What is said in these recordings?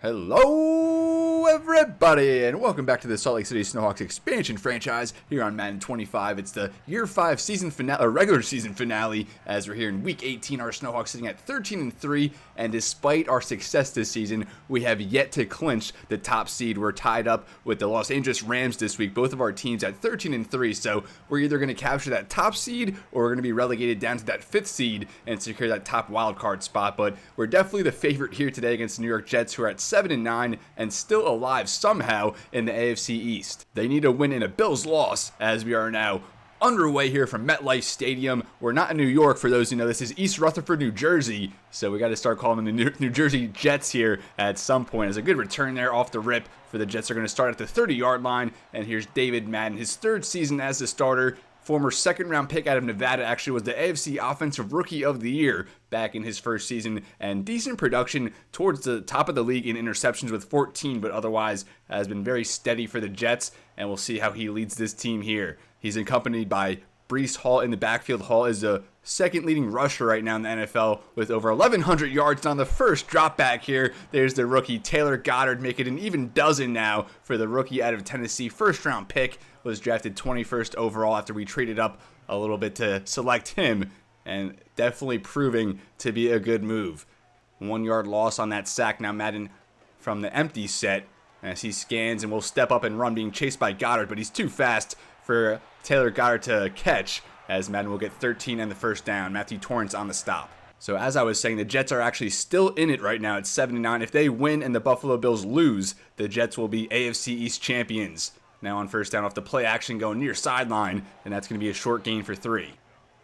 Hello, everybody, and welcome back to the Salt Lake City Snowhawks expansion franchise here on Madden 25. It's the Year 5 season finale, or regular season finale, as we're here in Week 18. Our Snowhawks sitting at 13-3, and despite our success this season, we have yet to clinch the top seed. We're tied up with the Los Angeles Rams this week, both of our teams at 13-3, so we're either going to capture that top seed, or we're going to be relegated down to that 5th seed and secure that top wildcard spot, but we're definitely the favorite here today against the New York Jets, who are at 7-9 and still alive somehow in the AFC East. They need a win and a Bills loss, as we are now underway here from MetLife Stadium. We're not in New York, for those who know. This is East Rutherford, New Jersey, so we got to start calling them the New Jersey Jets here at some point. There's a good return there off the rip for the Jets. Are going to start at the 30-yard line, and here's David Madden, his 3rd season as the starter. Former second-round pick out of Nevada, actually was the AFC Offensive Rookie of the Year back in his first season, and decent production towards the top of the league in interceptions with 14, but otherwise has been very steady for the Jets, and we'll see how he leads this team here. He's accompanied by Breece Hall in the backfield. Hall is the second leading rusher right now in the NFL with over 1,100 yards. On the first drop back here, there's the rookie Taylor Goddard, making an even dozen now for the rookie out of Tennessee. First-round pick, was drafted 21st overall after we traded up a little bit to select him, and definitely proving to be a good move. 1 yard loss on that sack. Now Madden from the empty set as he scans and will step up and run, being chased by Goddard, but he's too fast for Taylor Goddard to catch, as Madden will get 13 and the first down. Matthew Torrance on the stop. So as I was saying, the Jets are actually still in it right now at 7-9. If they win and the Buffalo Bills lose, the Jets will be AFC East champions. Now on first down off the play action, going near sideline, and that's going to be a short gain for 3.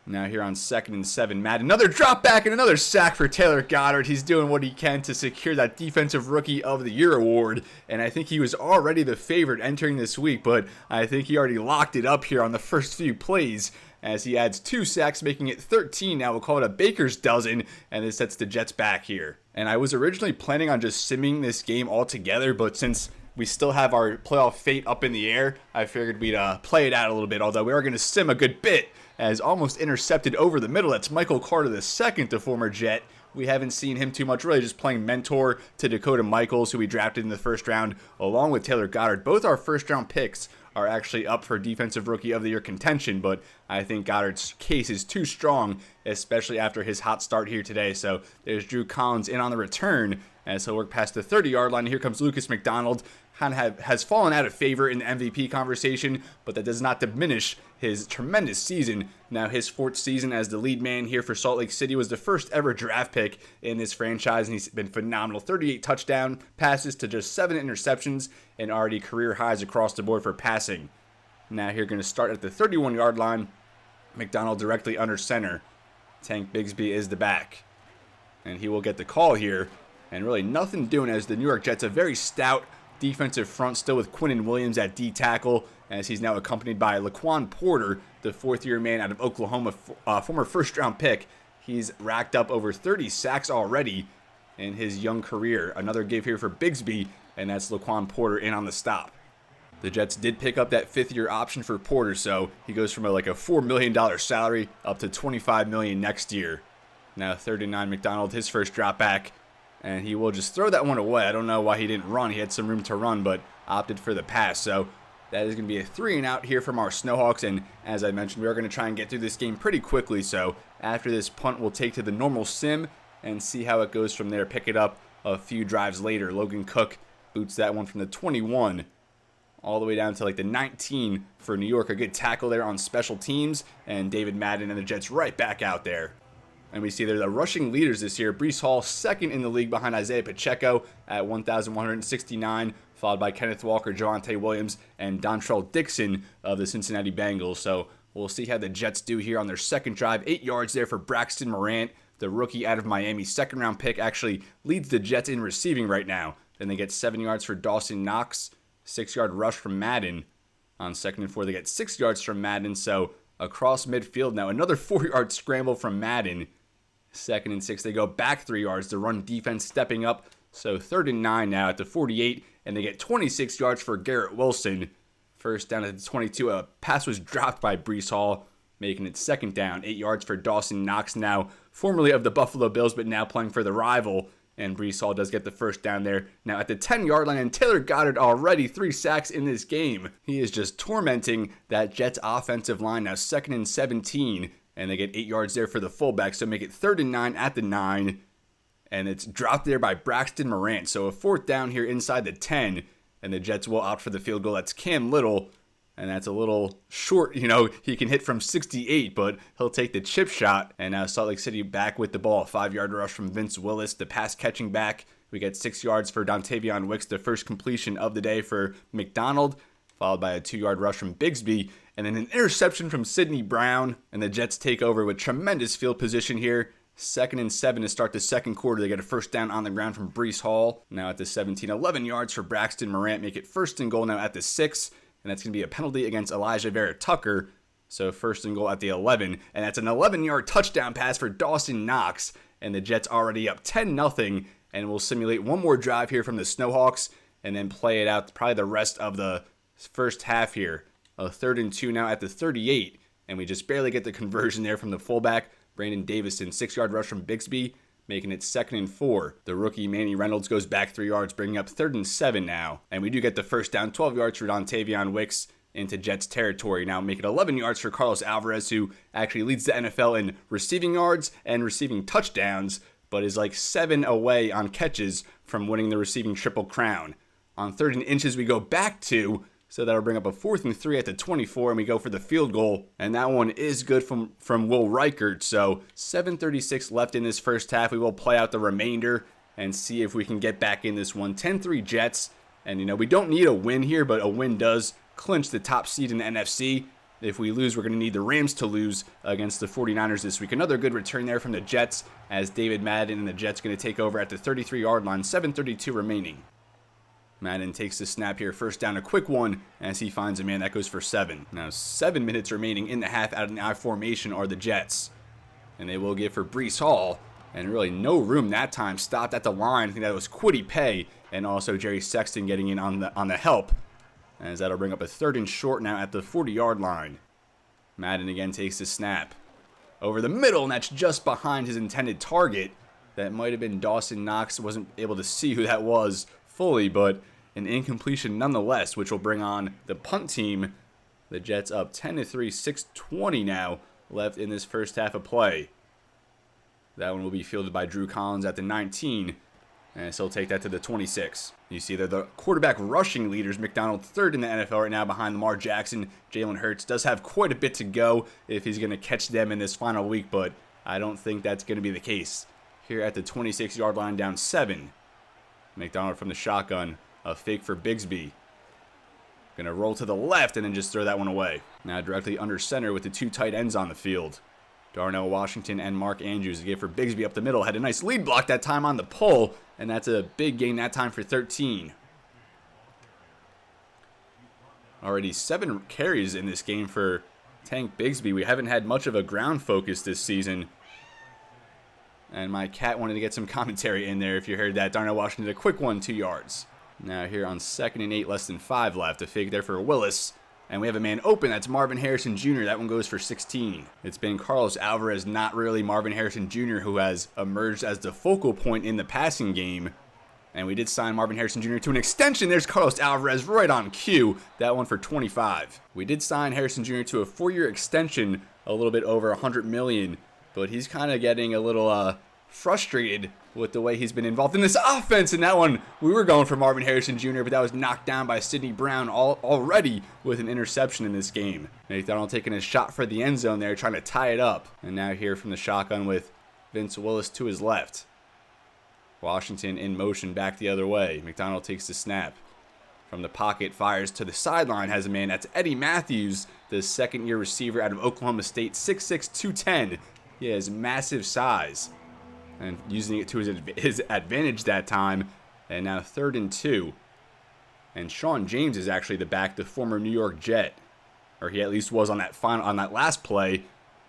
Now here on 2nd and 7, Madden, another drop back and another sack for Taylor Goddard. He's doing what he can to secure that Defensive Rookie of the Year award, and I think he was already the favorite entering this week, but I think he already locked it up here on the first few plays, as he adds 2 sacks, making it 13. Now we'll call it a baker's dozen, and this sets the Jets back here. And I was originally planning on just simming this game altogether, but since we still have our playoff fate up in the air, I figured we'd play it out a little bit, although we are going to sim a good bit, as almost intercepted over the middle. That's Michael Carter II, the former Jet. We haven't seen him too much, really just playing mentor to Dakota Michaels, who we drafted in the first round, along with Taylor Goddard. Both our first-round picks are actually up for Defensive Rookie of the Year contention, but I think Goddard's case is too strong, especially after his hot start here today. So there's Drew Collins in on the return, as he'll work past the 30-yard line. Here comes Lucas McDonald. Has fallen out of favor in the MVP conversation, but that does not diminish his tremendous season. Now his 4th season as the lead man here for Salt Lake City, was the first ever draft pick in this franchise, and he's been phenomenal. 38 touchdown passes to just 7 interceptions, and already career highs across the board for passing. Now here going to start at the 31-yard line. McDonald directly under center. Tank Bigsby is the back, and he will get the call here, and really nothing doing, as the New York Jets, a very stout defensive front, still with Quinnen Williams at D tackle, as he's now accompanied by Laquan Porter, the 4th-year man out of Oklahoma, former first-round pick. He's racked up over 30 sacks already in his young career. Another give here for Bigsby, and that's Laquan Porter in on the stop. The Jets did pick up that 5th-year option for Porter, so he goes from a $4 million salary up to $25 million next year. Now 39, McDonald, his first drop back, and he will just throw that one away. I don't know why he didn't run. He had some room to run, but opted for the pass. So that is going to be a 3-and-out here from our Snowhawks. And as I mentioned, we are going to try and get through this game pretty quickly. So after this punt, we'll take to the normal sim and see how it goes from there. Pick it up a few drives later. Logan Cook boots that one from the 21 all the way down to the 19 for New York. A good tackle there on special teams. And David Madden and the Jets right back out there. And we see they're the rushing leaders this year. Breece Hall, 2nd in the league behind Isaiah Pacheco at 1,169, followed by Kenneth Walker, Javonte Williams, and Dontrell Dixon of the Cincinnati Bengals. So we'll see how the Jets do here on their second drive. 8 yards there for Braxton Morant, the rookie out of Miami. 2nd-round pick, actually leads the Jets in receiving right now. Then they get 7 yards for Dawson Knox, 6-yard rush from Madden. On 2nd and 4, they get 6 yards from Madden. So across midfield now, another 4-yard scramble from Madden. 2nd and 6, they go back 3 yards. The run defense stepping up. So 3rd and 9 now at the 48, and they get 26 yards for Garrett Wilson. First down at the 22, a pass was dropped by Breece Hall, making it 2nd down. 8 yards for Dawson Knox, now formerly of the Buffalo Bills, but now playing for the rival. And Breece Hall does get the first down there. Now at the 10-yard line, and Taylor Goddard already 3 sacks in this game. He is just tormenting that Jets offensive line. Now 2nd and 17, and they get 8 yards there for the fullback, so make it 3rd and 9 at the 9. And it's dropped there by Braxton Morant. So a 4th down here inside the 10, and the Jets will opt for the field goal. That's Cam Little, and that's a little short. He can hit from 68, but he'll take the chip shot. And now Salt Lake City back with the ball. 5-yard rush from Vince Willis, the pass catching back. We get 6 yards for Dontavion Wicks, the first completion of the day for McDonald, followed by a 2-yard rush from Bigsby, and then an interception from Sidney Brown. And the Jets take over with tremendous field position here. 2nd and 7 to start the second quarter. They get a first down on the ground from Breece Hall. Now at the 17, 11 yards for Braxton Morant. Make it 1st and goal now at the 6. And that's going to be a penalty against Elijah Vera Tucker. So 1st and goal at the 11. And that's an 11-yard touchdown pass for Dawson Knox. And the Jets already up 10-0. And we'll simulate one more drive here from the Snowhawks. And then play it out probably the rest of the first half here. A 3rd and 2 now at the 38. And we just barely get the conversion there from the fullback, Brandon Davison. 6-yard rush from Bigsby, making it 2nd and 4. The rookie Manny Reynolds goes back 3 yards, bringing up 3rd and 7 now. And we do get the first down, 12 yards for Dontavion Wicks into Jets territory. Now make it 11 yards for Carlos Alvarez, who actually leads the NFL in receiving yards and receiving touchdowns, but is like 7 away on catches from winning the receiving triple crown. On 3rd and inches, we go back 2. So that'll bring up a 4th and 3 at the 24, and we go for the field goal. And that one is good from Will Reichert. So 7:36 left in this first half. We will play out the remainder and see if we can get back in this one. 10-3 Jets. And, we don't need a win here, but a win does clinch the top seed in the NFC. If we lose, we're going to need the Rams to lose against the 49ers this week. Another good return there from the Jets, as David Madden and the Jets going to take over at the 33-yard line. 7:32 remaining. Madden takes the snap here, first down, a quick one, as he finds a man that goes for 7. Now 7 minutes remaining in the half. Out of the I formation are the Jets, and they will give for Breece Hall, and really no room that time. Stopped at the line. I think that was Kwity Paye, and also Jerry Sexton getting in on the help, as that'll bring up a 3rd and short now at the 40-yard line. Madden again takes the snap over the middle, and that's just behind his intended target. That might have been Dawson Knox. Wasn't able to see who that was fully, but an incompletion nonetheless, which will bring on the punt team. The Jets up 10-3, 6:20 now left in this first half of play. That one will be fielded by Drew Collins at the 19, and so he'll take that to the 26. You see they're the quarterback rushing leaders. McDonald 3rd in the NFL right now behind Lamar Jackson. Jalen Hurts does have quite a bit to go if he's going to catch them in this final week, but I don't think that's going to be the case. Here at the 26-yard line, down 7. McDonald from the shotgun, a fake for Bigsby. Gonna roll to the left and then just throw that one away. Now directly under center with the 2 tight ends on the field. Darnell Washington and Mark Andrews. Gave for Bigsby up the middle. Had a nice lead block that time on the pull, and that's a big gain that time for 13. Already 7 carries in this game for Tank Bigsby. We haven't had much of a ground focus this season. And my cat wanted to get some commentary in there if you heard that. Darnell Washington, a quick one, 2 yards. Now here on 2nd and 8, less than 5 left. A fake there for Willis. And we have a man open. That's Marvin Harrison Jr. That one goes for 16. It's been Carlos Alvarez, not really Marvin Harrison Jr., who has emerged as the focal point in the passing game. And we did sign Marvin Harrison Jr. to an extension. There's Carlos Alvarez right on cue. That one for 25. We did sign Harrison Jr. to a 4-year extension, a little bit over $100 million. But he's kind of getting a little frustrated with the way he's been involved in this offense. And that one, we were going for Marvin Harrison Jr., but that was knocked down by Sidney Brown already with an interception in this game. McDonald taking a shot for the end zone there, trying to tie it up. And now here from the shotgun with Vince Willis to his left. Washington in motion back the other way. McDonald takes the snap. From the pocket, fires to the sideline, has a man. That's Eddie Matthews, the 2nd-year receiver out of Oklahoma State, 6'6", 210. He has massive size, and using it to his advantage that time. And now 3rd and 2. And Sean James is actually the back, the former New York Jet, or he at least was on that last play.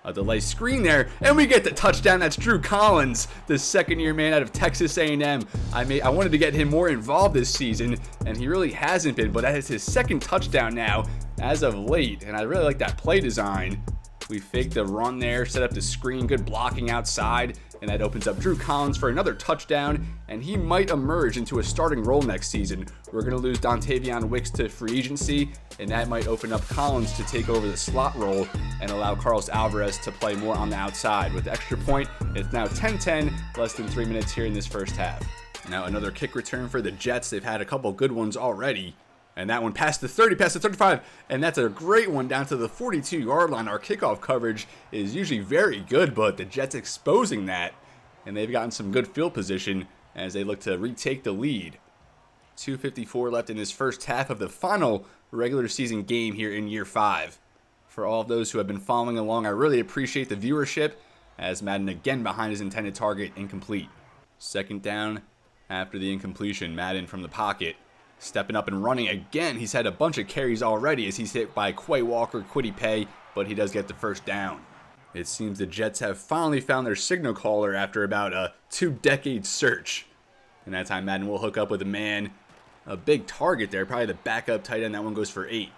A delay screen there, and we get the touchdown. That's Drew Collins, the 2nd-year man out of Texas A&M. I wanted to get him more involved this season, and he really hasn't been, but that is his 2nd touchdown now as of late, and I really like that play design. We fake the run there, set up the screen, good blocking outside, and that opens up Drew Collins for another touchdown, and he might emerge into a starting role next season. We're going to lose Dontavion Wicks to free agency, and that might open up Collins to take over the slot role and allow Carlos Alvarez to play more on the outside. With the extra point, it's now 10-10, less than 3 minutes here in this first half. Now another kick return for the Jets. They've had a couple good ones already. And that one past the 30, past the 35, and that's a great one down to the 42-yard line. Our kickoff coverage is usually very good, but the Jets exposing that, and they've gotten some good field position as they look to retake the lead. 2:54 left in this first half of the final regular season game here in year 5. For all of those who have been following along, I really appreciate the viewership, as Madden again behind his intended target, incomplete. Second down after the incompletion, Madden from the pocket. Stepping up and running again. He's had a bunch of carries already as he's hit by Quay Walker, Kwity Paye, but he does get the first down. It seems the Jets have finally found their signal caller after about a 2-decade search. And that time Madden will hook up with a man. A big target there, probably the backup tight end. That one goes for 8.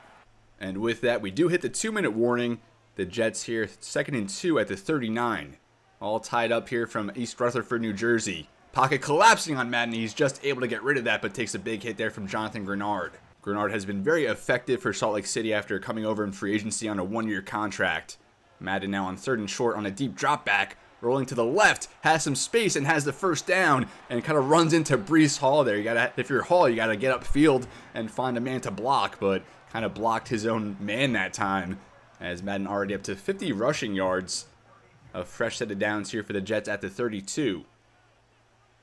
And with that, we do hit the 2-minute warning. The Jets here, 2nd and 2 at the 39. All tied up here from East Rutherford, New Jersey. Pocket collapsing on Madden. He's just able to get rid of that, but takes a big hit there from Jonathan Grenard. Grenard has been very effective for Salt Lake City after coming over in free agency on a 1-year contract. Madden now on 3rd and short on a deep drop back. Rolling to the left, has some space and has the first down, and kind of runs into Breece Hall there. If you're Hall, you gotta get upfield and find a man to block, but kind of blocked his own man that time, as Madden already up to 50 rushing yards. A fresh set of downs here for the Jets at the 32.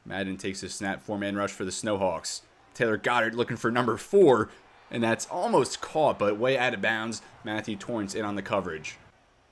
Madden takes a snap, 4-man rush for the Snowhawks. Taylor Goddard looking for number 4, and that's almost caught, but way out of bounds. Matthew Torrance in on the coverage.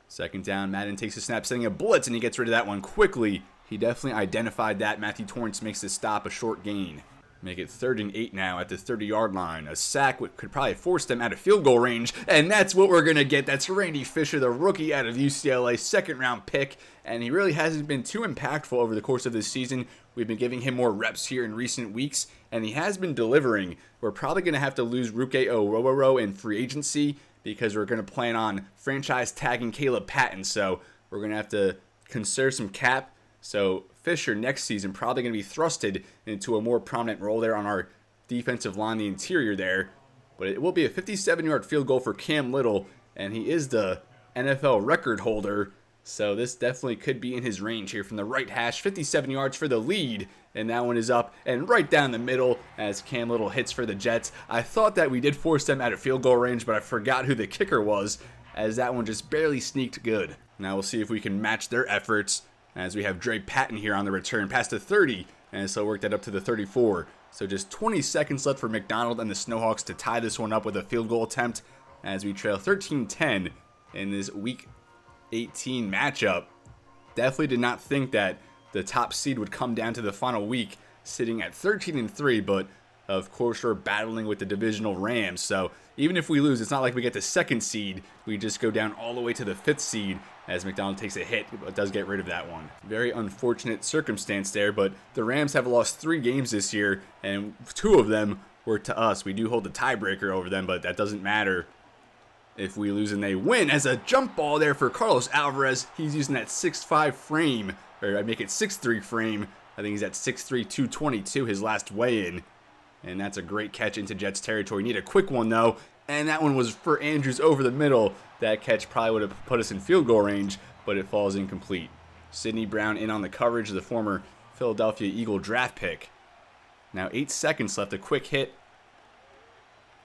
Second down, Madden takes a snap, setting a blitz, and he gets rid of that one quickly. He definitely identified that. Matthew Torrance makes the stop, a short gain. Make it 3rd and 8 now at the 30-yard line. A sack could probably force them out of field goal range, and that's what we're going to get. That's Randy Fisher, the rookie out of UCLA, 2nd-round pick, and he really hasn't been too impactful over the course of this season. We've been giving him more reps here in recent weeks, and he has been delivering. We're probably going to have to lose Ruke Orhorhoro in free agency because we're going to plan on franchise tagging Caleb Patton, so we're going to have to conserve some cap. So Fisher next season probably going to be thrusted into a more prominent role there on our defensive line, the interior there. But it will be a 57-yard field goal for Cam Little, and he is the NFL record holder. So this definitely could be in his range here from the right hash. 57 yards for the lead, and that one is up and right down the middle as Cam Little hits for the Jets. I thought that we did force them out of field goal range, but I forgot who the kicker was, as that one just barely sneaked good. Now we'll see if we can match their efforts, as we have Dre Patton here on the return past the 30, and so work that up to the 34. So just 20 seconds left for McDonald and the Snowhawks to tie this one up with a field goal attempt as we trail 13-10 in this Week 18 matchup. Definitely did not think that the top seed would come down to the final week sitting at 13-3, but of course we're battling with the divisional Rams. So even if we lose, it's not like we get the 2nd seed. We just go down all the way to the 5th seed as McDonald takes a hit, but does get rid of that one. Very unfortunate circumstance there, but the Rams have lost 3 games this year, and 2 of them were to us. We do hold the tiebreaker over them, but that doesn't matter if we lose and they win. As a jump ball there for Carlos Alvarez, he's using that 6'5 frame, or I make it 6'3 frame. I think he's at 6'3", 222 his last weigh-in. And that's a great catch into Jets territory. Need a quick one, though. And that one was for Andrews over the middle. That catch probably would have put us in field goal range, but it falls incomplete. Sidney Brown in on the coverage, the former Philadelphia Eagle draft pick. Now 8 seconds left. A quick hit.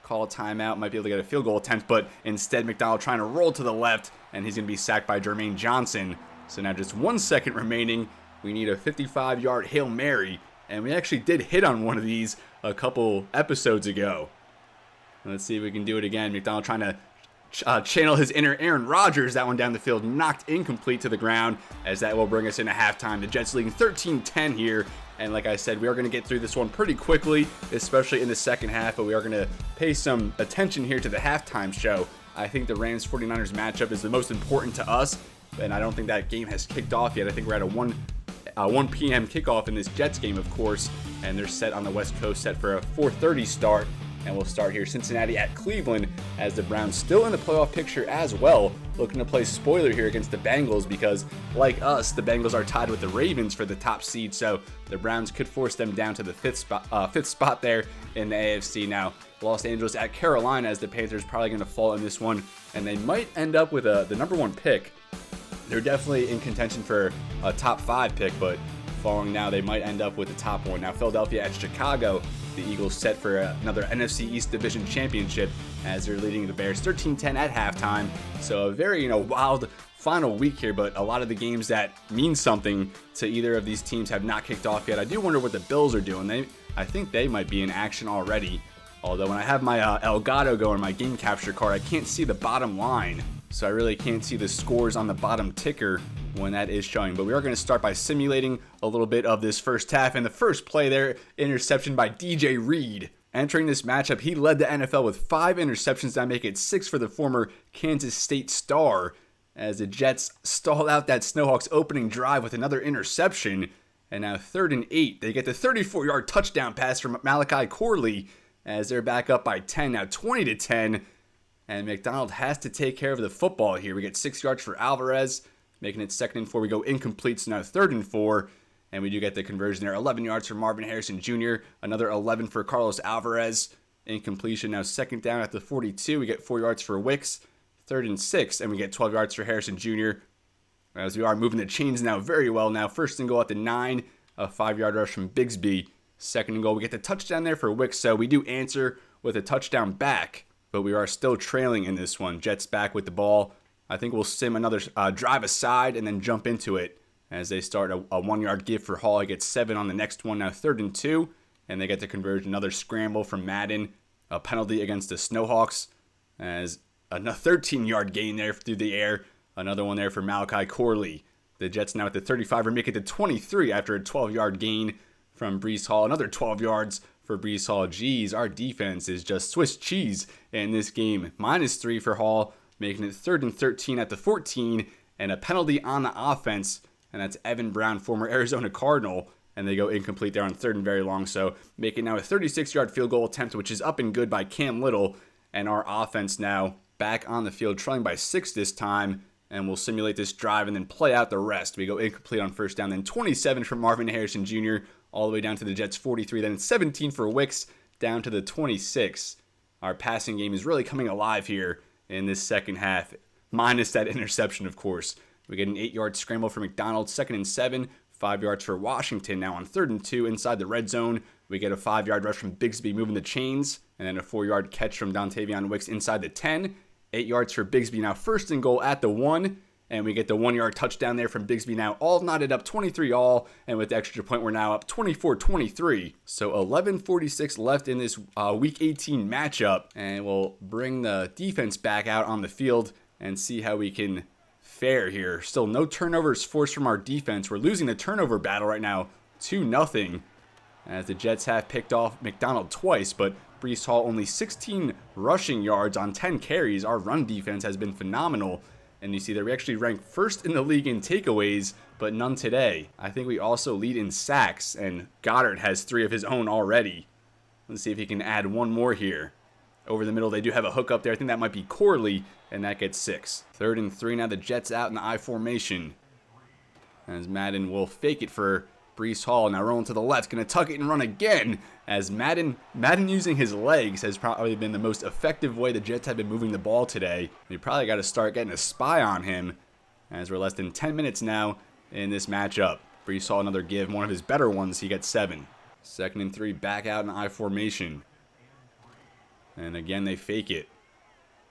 Call a timeout. Might be able to get a field goal attempt, but instead McDonald trying to roll to the left, and he's going to be sacked by Jermaine Johnson. So now just 1 second remaining. We need a 55-yard Hail Mary. And we actually did hit on one of these a couple episodes ago. Let's see if we can do it again. McDonald trying to channel his inner Aaron Rodgers. That one down the field, knocked incomplete to the ground, as that will bring us into halftime. The Jets leading 13-10 here. And like I said, we are going to get through this one pretty quickly, especially in the second half. But we are going to pay some attention here to the halftime show. I think the Rams-49ers matchup is the most important to us. And I don't think that game has kicked off yet. I think we're at a 1 p.m. kickoff in this Jets game, of course, and they're set on the West Coast, set for a 4:30 start. And we'll start here, Cincinnati at Cleveland, as the Browns still in the playoff picture as well, looking to play spoiler here against the Bengals because, like us, the Bengals are tied with the Ravens for the top seed, so the Browns could force them down to the fifth spot there in the AFC. Now, Los Angeles at Carolina, as the Panthers probably going to fall in this one, and they might end up with the number 1 pick. They're definitely in contention for a top 5 pick, but falling now, they might end up with the top 1. Now, Philadelphia at Chicago, the Eagles set for another NFC East Division Championship as they're leading the Bears 13-10 at halftime. So a very, wild final week here, but a lot of the games that mean something to either of these teams have not kicked off yet. I do wonder what the Bills are doing. I think they might be in action already. Although when I have my Elgato going, my game capture card, I can't see the bottom line. So I really can't see the scores on the bottom ticker when that is showing. But we are going to start by simulating a little bit of this first half. And the first play there, interception by DJ Reed. Entering this matchup, he led the NFL with 5 interceptions. That make it 6 for the former Kansas State star, as the Jets stalled out that Snowhawks opening drive with another interception. And now 3rd and 8. They get the 34-yard touchdown pass from Malachi Corley as they're back up by 10. Now 20-10. And McDonald has to take care of the football here. We get 6 yards for Alvarez, making it 2nd and 4. We go incomplete, so now 3rd and 4. And we do get the conversion there. 11 yards for Marvin Harrison Jr. Another 11 for Carlos Alvarez. Incompletion. Now 2nd down at the 42. We get 4 yards for Wicks. 3rd and 6. And we get 12 yards for Harrison Jr. As we are moving the chains now very well. Now 1st and goal at the 9. A 5-yard rush from Bigsby. 2nd and goal. We get the touchdown there for Wicks. So we do answer with a touchdown back. But we are still trailing in this one. Jets back with the ball. I think we'll sim another drive aside and then jump into it as they start a 1-yard give for Hall. He gets 7 on the next one. Now 3rd and 2. And they get the conversion. Another scramble from Madden. A penalty against the Snowhawks as a 13-yard gain there through the air. Another one there for Malachi Corley. The Jets now at the 35 are making it to 23 after a 12-yard gain from Breece Hall. Another 12 yards for Breece Hall. Geez, our defense is just Swiss cheese in this game. -3 for Hall, making it 3rd and 13 at the 14, and a penalty on the offense, and that's Evan Brown, former Arizona Cardinal, and they go incomplete there on 3rd and very long, so making now a 36-yard field goal attempt, which is up and good by Cam Little, and our offense now back on the field, trailing by 6 this time, and we'll simulate this drive and then play out the rest. We go incomplete on 1st down, then 27 from Marvin Harrison Jr., all the way down to the Jets' 43, then 17 for Wicks, down to the 26. Our passing game is really coming alive here in this second half, minus that interception, of course. We get an 8-yard scramble for McDonald, 2nd and 7, 5 yards for Washington. Now on 3rd and 2 inside the red zone, we get a 5-yard rush from Bigsby moving the chains, and then a 4-yard catch from Dontavion Wicks inside the 10. 8 yards for Bigsby, now 1st and goal at the 1. And we get the 1-yard touchdown there from Bigsby, now all knotted up 23-all. And with the extra point, we're now up 24-23. So 11:46 left in this Week 18 matchup. And we'll bring the defense back out on the field and see how we can fare here. Still no turnovers forced from our defense. We're losing the turnover battle right now 2-0. As the Jets have picked off McDonald twice, but Breece Hall only 16 rushing yards on 10 carries. Our run defense has been phenomenal. And you see that we actually rank 1st in the league in takeaways, but none today. I think we also lead in sacks, and Goddard has 3 of his own already. Let's see if he can add 1 more here. Over the middle, they do have a hook up there. I think that might be Corley, and that gets 6. 3rd and 3, now the Jets out in the I formation. As Madden will fake it for Breece Hall, now rolling to the left, going to tuck it and run again, as Madden using his legs has probably been the most effective way the Jets have been moving the ball today. We probably got to start getting a spy on him, as we're less than 10 minutes now in this matchup. Breece Hall another give, one of his better ones, he gets 7. 2nd and 3, back out in I formation. And again, they fake it.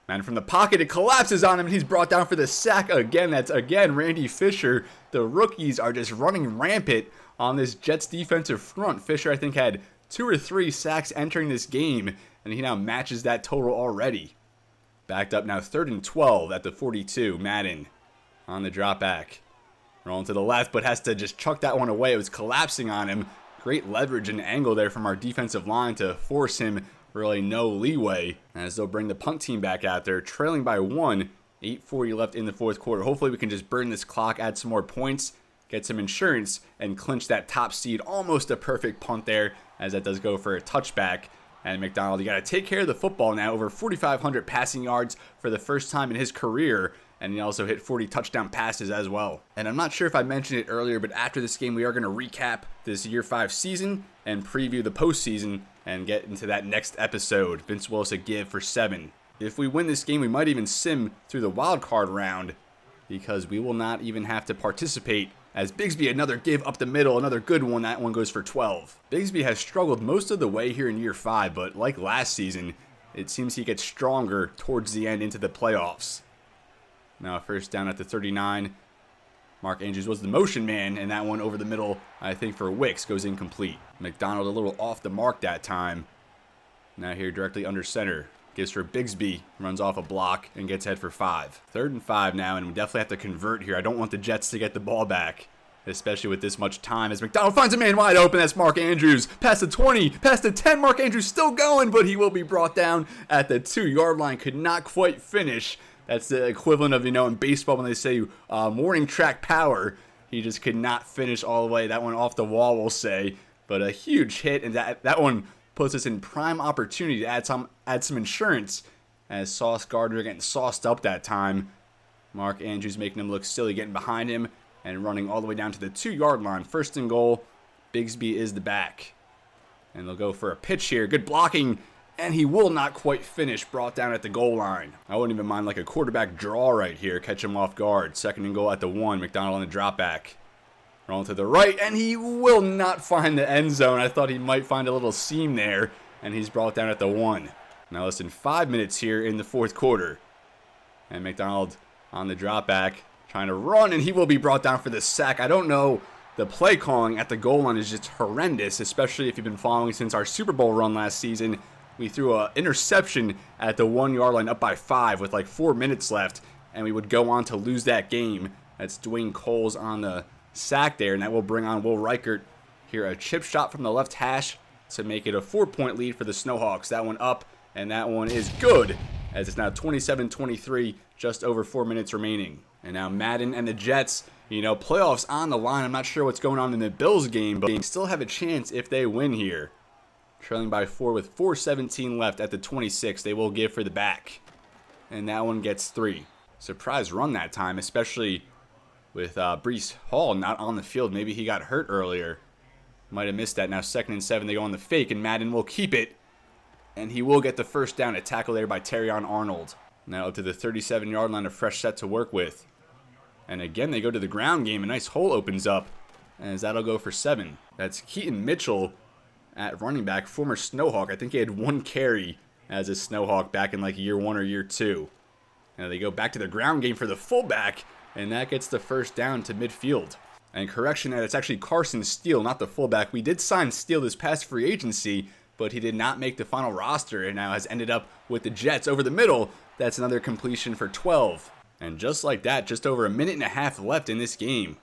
Man, from the pocket, it collapses on him, and he's brought down for the sack again. That's, again, Randy Fisher. The rookies are just running rampant on this Jets defensive front. Fisher, I think, had 2 or 3 sacks entering this game, and he now matches that total already. Backed up now 3rd and 12 at the 42. Madden on the drop back. Rolling to the left, but has to just chuck that one away. It was collapsing on him. Great leverage and angle there from our defensive line to force him really no leeway, as they'll bring the punt team back out there, trailing by 1. 8:40 left in the 4th quarter. Hopefully we can just burn this clock, add some more points, get some insurance, and clinch that top seed. Almost a perfect punt there, as that does go for a touchback. And McDonald, you got to take care of the football now. Over 4,500 passing yards for the first time in his career. And he also hit 40 touchdown passes as well. And I'm not sure if I mentioned it earlier, but after this game, we are going to recap this Year 5 season and preview the postseason and get into that next episode. Vince Willis a give for 7. If we win this game, we might even sim through the wild card round because we will not even have to participate. As Bigsby, another give up the middle, another good one. That one goes for 12. Bigsby has struggled most of the way here in Year 5, but like last season, it seems he gets stronger towards the end into the playoffs. Now first down at the 39. Mark Andrews was the motion man, and that one over the middle, I think for Wicks, goes incomplete. McDonald a little off the mark that time. Now here directly under center. Gives for Bigsby, runs off a block, and gets head for 5. 3rd and 5 now, and we definitely have to convert here. I don't want the Jets to get the ball back, especially with this much time, as McDonald finds a man wide open. That's Mark Andrews. Past the 20, past the 10. Mark Andrews still going, but he will be brought down at the 2-yard line. Could not quite finish. That's the equivalent of, in baseball when they say morning track power. He just could not finish all the way. That one off the wall, we'll say. But a huge hit, and that one puts us in prime opportunity to add some insurance, as Sauce Gardner getting sauced up that time. Mark Andrews making him look silly, getting behind him and running all the way down to the 2-yard line. 1st and goal. Bigsby is the back. And they'll go for a pitch here. Good blocking. And he will not quite finish, brought down at the goal line. I wouldn't even mind like a quarterback draw right here. Catch him off guard. 2nd and goal at the 1. McDonald on the drop back. Rolling to the right, and he will not find the end zone. I thought he might find a little seam there, and he's brought down at the 1. Now less than 5 minutes here in the 4th quarter. And McDonald on the drop back, trying to run, and he will be brought down for the sack. I don't know. The play calling at the goal line is just horrendous, especially if you've been following since our Super Bowl run last season. We threw an interception at the 1-yard line up by 5 with like 4 minutes left, and we would go on to lose that game. That's Dwayne Coles on the sack there, and that will bring on Will Reichert here. A chip shot from the left hash to make it a 4-point lead for the Snowhawks. That one up, and that one is good, as it's now 27-23, just over 4 minutes remaining. And now Madden and the Jets, playoffs on the line. I'm not sure what's going on in the Bills game, but they still have a chance if they win here. Trailing by 4 with 4:17 left at the 26. They will give for the back. And that one gets 3. Surprise run that time, especially with Breece Hall not on the field. Maybe he got hurt earlier. Might have missed that. Now 2nd and 7. They go on the fake, and Madden will keep it. And he will get the first down. A tackle there by Terrion Arnold. Now up to the 37-yard line, a fresh set to work with. And again, they go to the ground game. A nice hole opens up, as that'll go for 7. That's Keaton Mitchell at running back, former Snowhawk. I think he had 1 carry as a Snowhawk back in like year 1 or year 2. And they go back to the ground game for the fullback, and that gets the first down to midfield. And correction, that it's actually Carson Steele, not the fullback. We did sign Steele this past free agency, but he did not make the final roster, and now has ended up with the Jets over the middle. That's another completion for 12. And just like that, just over a minute and a half left in this game.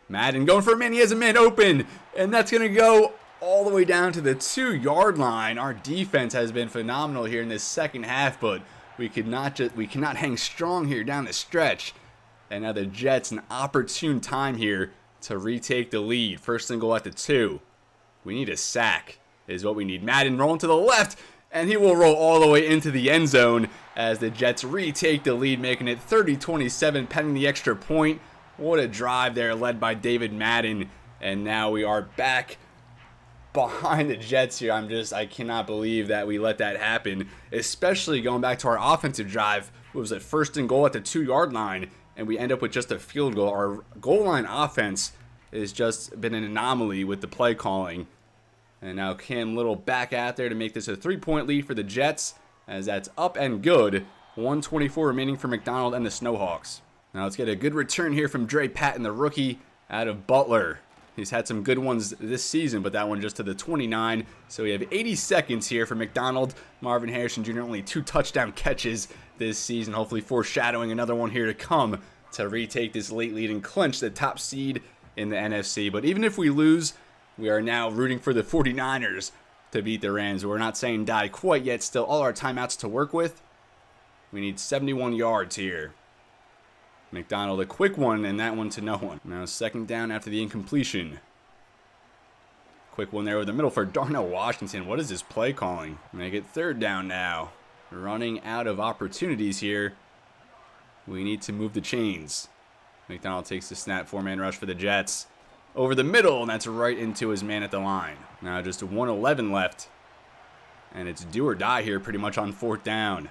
Madden going for a man. He has a man open, and that's going to go all the way down to the 2-yard line. Our defense has been phenomenal here in this second half, but we cannot hang strong here down the stretch. And now the Jets, an opportune time here to retake the lead. 1st and goal at the 2. We need a sack is what we need. Madden rolling to the left, and he will roll all the way into the end zone as the Jets retake the lead, making it 30-27, pending the extra point. What a drive there, led by David Madden. And now we are back behind the Jets here. I cannot believe that we let that happen, especially going back to our offensive drive. It was at 1st and goal at the 2-yard line, and we end up with just a field goal. Our goal line offense has just been an anomaly with the play calling. And now Cam Little back out there to make this a 3-point lead for the Jets, as that's up and good. 1:24 remaining for McDonald and the Snowhawks. Now let's get a good return here from Dre Patton, the rookie out of Butler. He's had some good ones this season, but that one just to the 29. So we have 80 seconds here for McDonald. Marvin Harrison Jr. only 2 touchdown catches this season, hopefully foreshadowing another one here to come to retake this late lead and clinch the top seed in the NFC. But even if we lose, we are now rooting for the 49ers to beat the Rams. We're not saying die quite yet. Still all our timeouts to work with. We need 71 yards here. McDonald, a quick one, and that one to no one. Now 2nd down after the incompletion. Quick one there over the middle for Darnell Washington. What is this play calling? Make it third down now. Running out of opportunities here. We need to move the chains. McDonald takes the snap, 4-man rush for the Jets. Over the middle, and that's right into his man at the line. Now just 1:11 left. And it's do or die here pretty much on 4th down.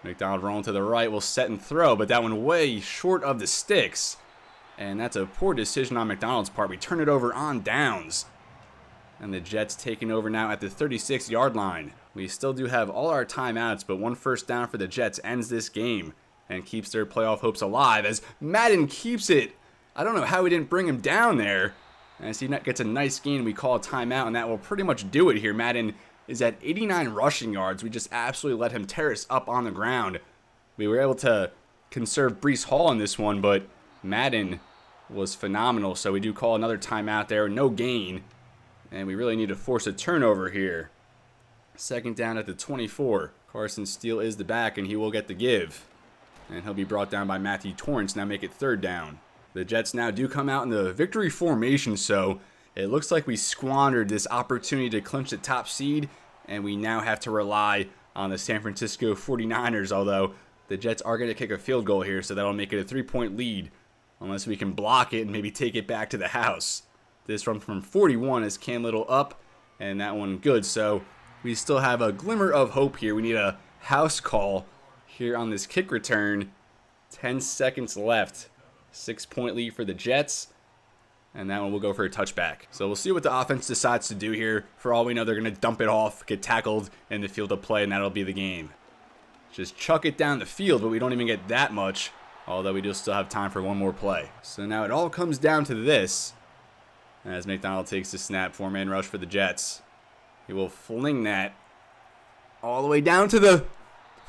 McDonald rolling to the right, will set and throw, but that one way short of the sticks. And that's a poor decision on McDonald's part. We turn it over on downs. And the Jets taking over now at the 36-yard line. We still do have all our timeouts, but 1 first down for the Jets ends this game and keeps their playoff hopes alive as Madden keeps it. I don't know how we didn't bring him down there. As he gets a nice gain, we call a timeout, and that will pretty much do it here. Madden is at 89 rushing yards. We just absolutely let him tear us up on the ground. We were able to conserve Breece Hall in this one, but Madden was phenomenal, so we do call another timeout there. No gain, and we really need to force a turnover here. 2nd down at the 24. Carson Steele is the back, and he will get the give. And he'll be brought down by Matthew Torrance. Now make it 3rd down. The Jets now do come out in the victory formation, so it looks like we squandered this opportunity to clinch the top seed, and we now have to rely on the San Francisco 49ers, although the Jets are going to kick a field goal here, so that'll make it a 3-point lead, unless we can block it and maybe take it back to the house. This run from 41 is Cam Little up, and that one good, so we still have a glimmer of hope here. We need a house call here on this kick return. 10 seconds left. 6-point lead for the Jets. And that one will go for a touchback. So we'll see what the offense decides to do here. For all we know, they're going to dump it off, get tackled in the field of play, and that'll be the game. Just chuck it down the field, but we don't even get that much. Although we do still have time for one more play. So now it all comes down to this. As McDonald takes the snap, 4-man rush for the Jets. He will fling that all the way down to the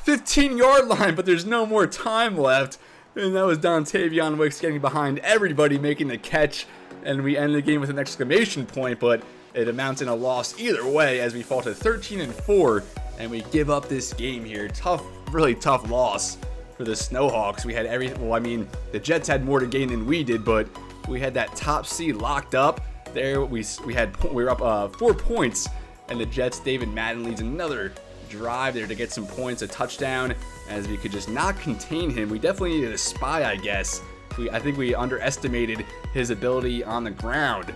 15-yard line, but there's no more time left. And that was Dontavion Wicks getting behind everybody, making the catch. And we end the game with an exclamation point, but it amounts in a loss either way as we fall to 13-4, and we give up this game here. Tough, really tough loss for the Snowhawks. We had the Jets had more to gain than we did, but we had that top seed locked up. There we were up 4 points, and the Jets, David Madden leads another drive there to get some points, a touchdown, as we could just not contain him. We definitely needed a spy, I guess. I think we underestimated his ability on the ground,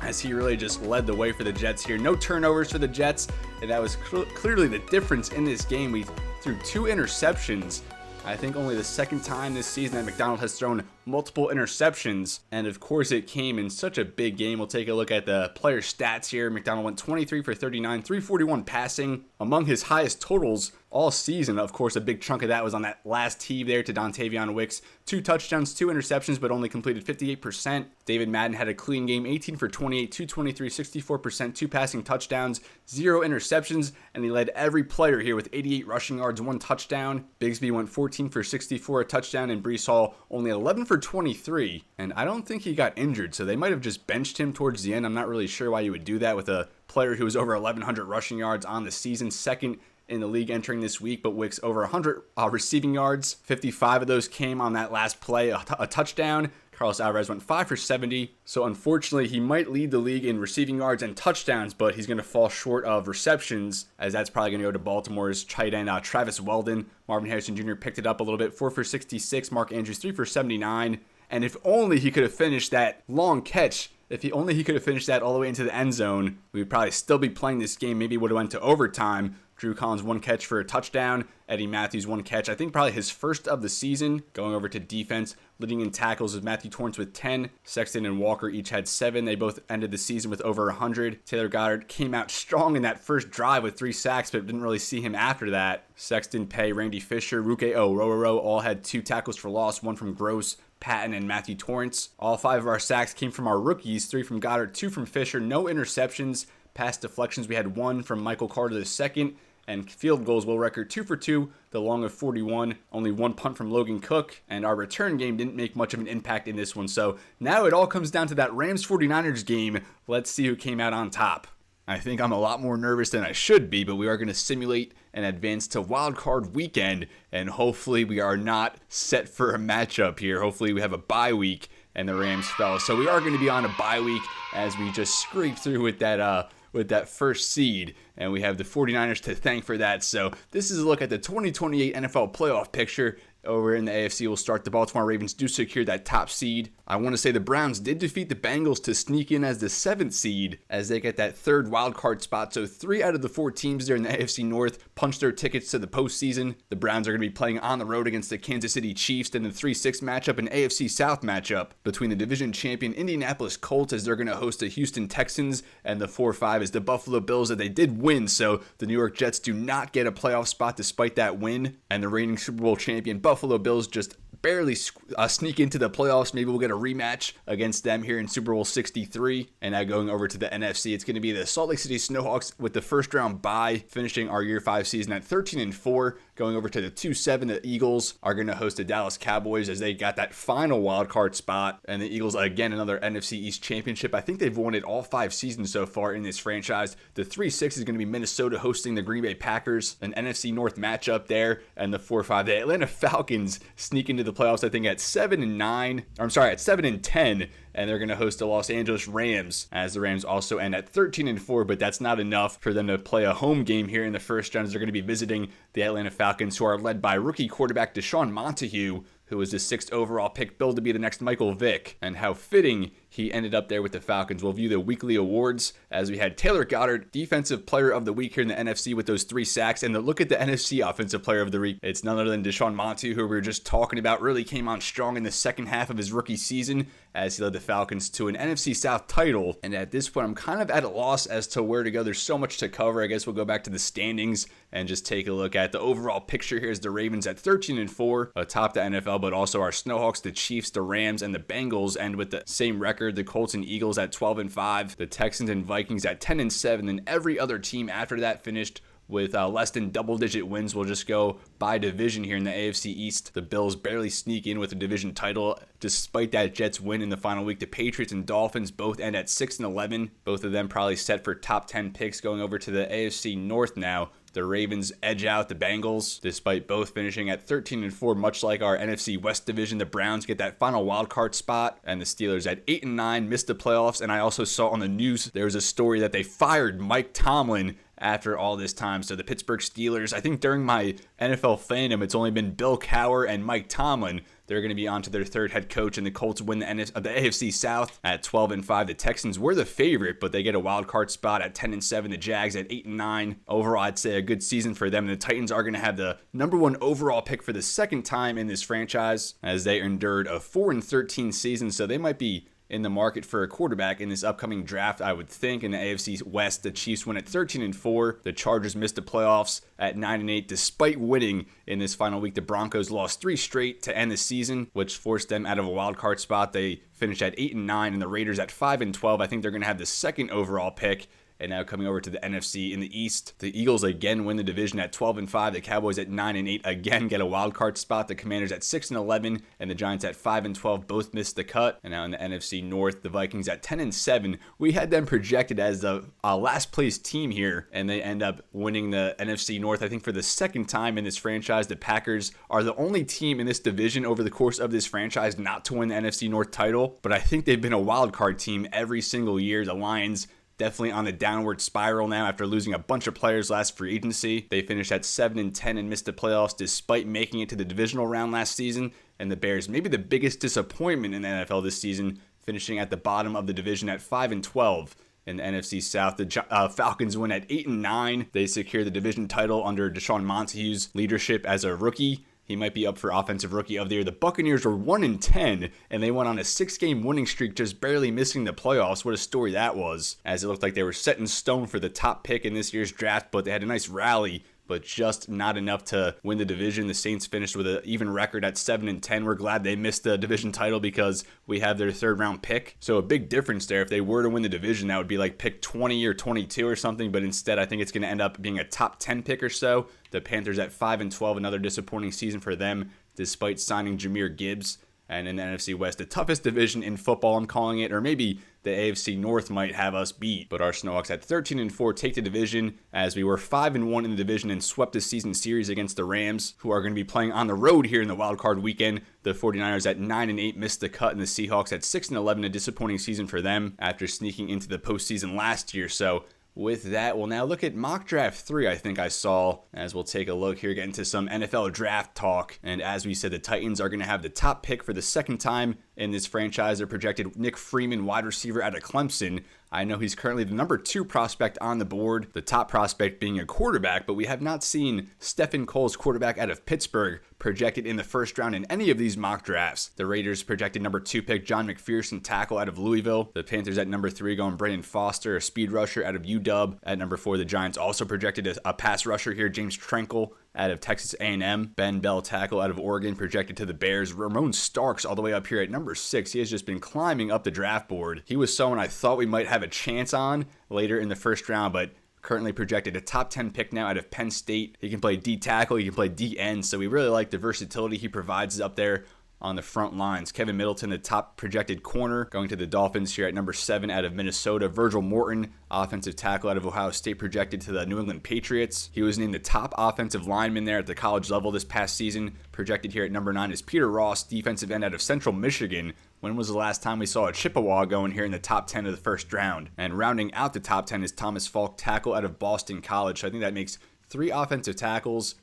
as he really just led the way for the Jets here. No turnovers for the Jets, and that was clearly the difference in this game. We threw 2 interceptions. I think only the 2nd time this season that McDonald has thrown multiple interceptions. And of course, it came in such a big game. We'll take a look at the player stats here. McDonald went 23 for 39, 341 passing. Among his highest totals all season. Of course, a big chunk of that was on that last heave there to Dontavion Wicks. 2 touchdowns, 2 interceptions, but only completed 58%. David Madden had a clean game, 18 for 28, 223, 64%, 2 passing touchdowns, 0 interceptions, and he led every player here with 88 rushing yards, 1 touchdown. Bigsby went 14 for 64, a touchdown, and Breece Hall only 11 for 23. And I don't think he got injured, so they might have just benched him towards the end. I'm not really sure why you would do that with a player who was over 1,100 rushing yards on the season, 2nd in the league entering this week, but Wicks over 100 receiving yards. 55 of those came on that last play, a touchdown. Carlos Alvarez went 5 for 70. So unfortunately, he might lead the league in receiving yards and touchdowns, but he's going to fall short of receptions, as that's probably going to go to Baltimore's tight end Travis Weldon. Marvin Harrison Jr. picked it up a little bit, 4 for 66. Mark Andrews 3 for 79. And if only he could have finished that long catch, if he could have finished that all the way into the end zone, we would probably still be playing this game. Maybe would have went to overtime. Drew Collins 1 catch for a touchdown. Eddie Matthews 1 catch. I think probably his first of the season. Going over to defense, leading in tackles is Matthew Torrance with 10. Sexton and Walker each had 7. They both ended the season with over 100. Taylor Goddard came out strong in that first drive with 3 sacks, but didn't really see him after that. Sexton, Pay, Randy Fisher, Ruke Row all had 2 tackles for loss, 1 from Gross, Patton, and Matthew Torrance. All 5 of our sacks came from our rookies, 3 from Goddard, 2 from Fisher. No interceptions. Pass deflections, we had 1 from Michael Carter II. And field goals will record 2 for 2, the long of 41, only 1 punt from Logan Cook, and our return game didn't make much of an impact in this one. So now it all comes down to that Rams 49ers game. Let's see who came out on top. I think I'm a lot more nervous than I should be, but we are going to simulate an advance to wildcard weekend, and hopefully we are not set for a matchup here. Hopefully we have a bye week, and the Rams fell. So we are going to be on a bye week as we just scrape through with that first seed, and we have the 49ers to thank for that. So this is a look at the 2028 NFL playoff picture. Over in the AFC, we'll start. The Baltimore Ravens do secure that top seed. I want to say the Browns did defeat the Bengals to sneak in as the 7th seed as they get that third wild card spot. So 3 out of the 4 teams there in the AFC North punched their tickets to the postseason. The Browns are going to be playing on the road against the Kansas City Chiefs in the 3-6 matchup, an AFC South matchup between the division champion Indianapolis Colts as they're going to host the Houston Texans, and the 4-5 is the Buffalo Bills that they did win. So the New York Jets do not get a playoff spot despite that win, and the reigning Super Bowl champion Buffalo Bills just barely sneak into the playoffs. Maybe we'll get a rematch against them here in Super Bowl 63. And now going over to the NFC, it's going to be the Salt Lake City Snowhawks with the first round bye, finishing our year 5 season at 13-4. Going over to the 2-7, the Eagles are going to host the Dallas Cowboys as they got that final wild card spot. And the Eagles, again, another NFC East championship. I think they've won it all 5 seasons so far in this franchise. The 3-6 is going to be Minnesota hosting the Green Bay Packers, an NFC North matchup there. And the 4-5, the Atlanta Falcons sneak into the playoffs, I think, at 7-9. I'm sorry, at 7-10. And they're going to host the Los Angeles Rams as the Rams also end at 13-4, but that's not enough for them to play a home game here in the first round as they're going to be visiting the Atlanta Falcons, who are led by rookie quarterback Deshaun Montague, who was the 6th overall pick, billed to be the next Michael Vick. And how fitting he ended up there with the Falcons. We'll view the weekly awards as we had Taylor Goddard, Defensive Player of the Week here in the NFC with those 3 sacks. And look at the NFC Offensive Player of the Week. It's none other than Deshaun Montague, who we were just talking about, really came on strong in the second half of his rookie season as he led the Falcons to an NFC South title. And at this point, I'm kind of at a loss as to where to go. There's so much to cover. I guess we'll go back to the standings and just take a look at the overall picture. Here's the Ravens at 13-4 atop the NFL, but also our Snowhawks, the Chiefs, the Rams, and the Bengals end with the same record. The Colts and Eagles at 12-5, the Texans and Vikings at 10-7, and every other team after that finished with less than double-digit wins. We'll just go by division here in the AFC East. The Bills barely sneak in with a division title despite that Jets win in the final week. The Patriots and Dolphins both end at 6-11. Both of them probably set for top 10 picks. Going over to the AFC North now, the Ravens edge out the Bengals despite both finishing at 13-4, much like our NFC West division. The Browns get that final wild card spot, and the Steelers at 8-9 missed the playoffs. And I also saw on the news there was a story that they fired Mike Tomlin after all this time. So the Pittsburgh Steelers, I think during my NFL fandom, it's only been Bill Cowher and Mike Tomlin. They're going to be on to their 3rd head coach, and the Colts win the AFC South at 12-5. The Texans were the favorite, but they get a wild card spot at 10-7. The Jags at 8-9. Overall, I'd say a good season for them. The Titans are going to have the number 1 overall pick for the 2nd time in this franchise as they endured a 4-13 season, so they might be in the market for a quarterback in this upcoming draft, I would think. In the AFC West, the Chiefs win at 13-4. The Chargers missed the playoffs at 9-8 despite winning in this final week. The Broncos lost 3 straight to end the season, which forced them out of a wild card spot. They finished at 8-9, and the Raiders at 5-12. I think they're going to have the 2nd overall pick. And now coming over to the NFC in the East, the Eagles again win the division at 12-5. The Cowboys at 9-8 again get a wild card spot. The Commanders at 6-11 and the Giants at 5-12 both missed the cut. And now in the NFC North, the Vikings at 10-7. We had them projected as the last place team here, and they end up winning the NFC North. I think for the 2nd time in this franchise, the Packers are the only team in this division over the course of this franchise not to win the NFC North title. But I think they've been a wild card team every single year. The Lions definitely on the downward spiral now after losing a bunch of players last free agency. They finished at 7-10 and missed the playoffs despite making it to the divisional round last season. And the Bears, maybe the biggest disappointment in the NFL this season, finishing at the bottom of the division at 5-12. In the NFC South, the Falcons win at 8-9. They secure the division title under Deshaun Montague's leadership as a rookie. He might be up for Offensive Rookie of the Year. The Buccaneers were 1-10, and they went on a 6-game winning streak, just barely missing the playoffs. What a story that was, as it looked like they were set in stone for the top pick in this year's draft, but they had a nice rally, but just not enough to win the division. The Saints finished with an even record at 7-10. We're glad they missed the division title because we have their 3rd round pick. So a big difference there. If they were to win the division, that would be like pick 20 or 22 or something, but instead I think it's going to end up being a top 10 pick or so. The Panthers at 5-12, another disappointing season for them despite signing Jahmyr Gibbs. And in the NFC West, the toughest division in football, I'm calling it, or maybe the AFC North might have us beat. But our Snowhawks at 13-4 take the division, as we were 5-1 in the division and swept the season series against the Rams, who are going to be playing on the road here in the wild card weekend. The 49ers at 9-8 missed the cut, and the Seahawks at 6-11, a disappointing season for them after sneaking into the postseason last year. So with that, we'll now look at mock draft 3, I think I saw, as we'll take a look here, get into some NFL draft talk. And as we said, the Titans are going to have the top pick for the second time in this franchise. They're projected Nick Freeman, wide receiver out of Clemson. I know he's currently the number 2 prospect on the board, the top prospect being a quarterback, but we have not seen Stephen Cole's quarterback out of Pittsburgh projected in the first round in any of these mock drafts. The Raiders projected number 2 pick John McPherson, tackle out of Louisville. The Panthers at number 3 going Brandon Foster, a speed rusher out of UW. At number 4, the Giants also projected a pass rusher here, James Trenkle out of Texas A&M. Ben Bell, tackle out of Oregon, projected to the Bears. Ramon Starks all the way up here at number 6. He has just been climbing up the draft board. He was someone I thought we might have a chance on later in the first round, but currently projected a top 10 pick now out of Penn State. He can play D tackle, he can play D end, so we really like the versatility he provides up there on the front lines. Kevin Middleton, the top projected corner, going to the Dolphins here at number 7 out of Minnesota. Virgil Morton, offensive tackle out of Ohio State, projected to the New England Patriots. He was named the top offensive lineman there at the college level this past season. Projected here at number 9 is Peter Ross, defensive end out of Central Michigan. When was the last time we saw a Chippewa going here in the top 10 of the first round? And rounding out the top 10 is Thomas Falk, tackle out of Boston College. So I think that makes 4 offensive tackles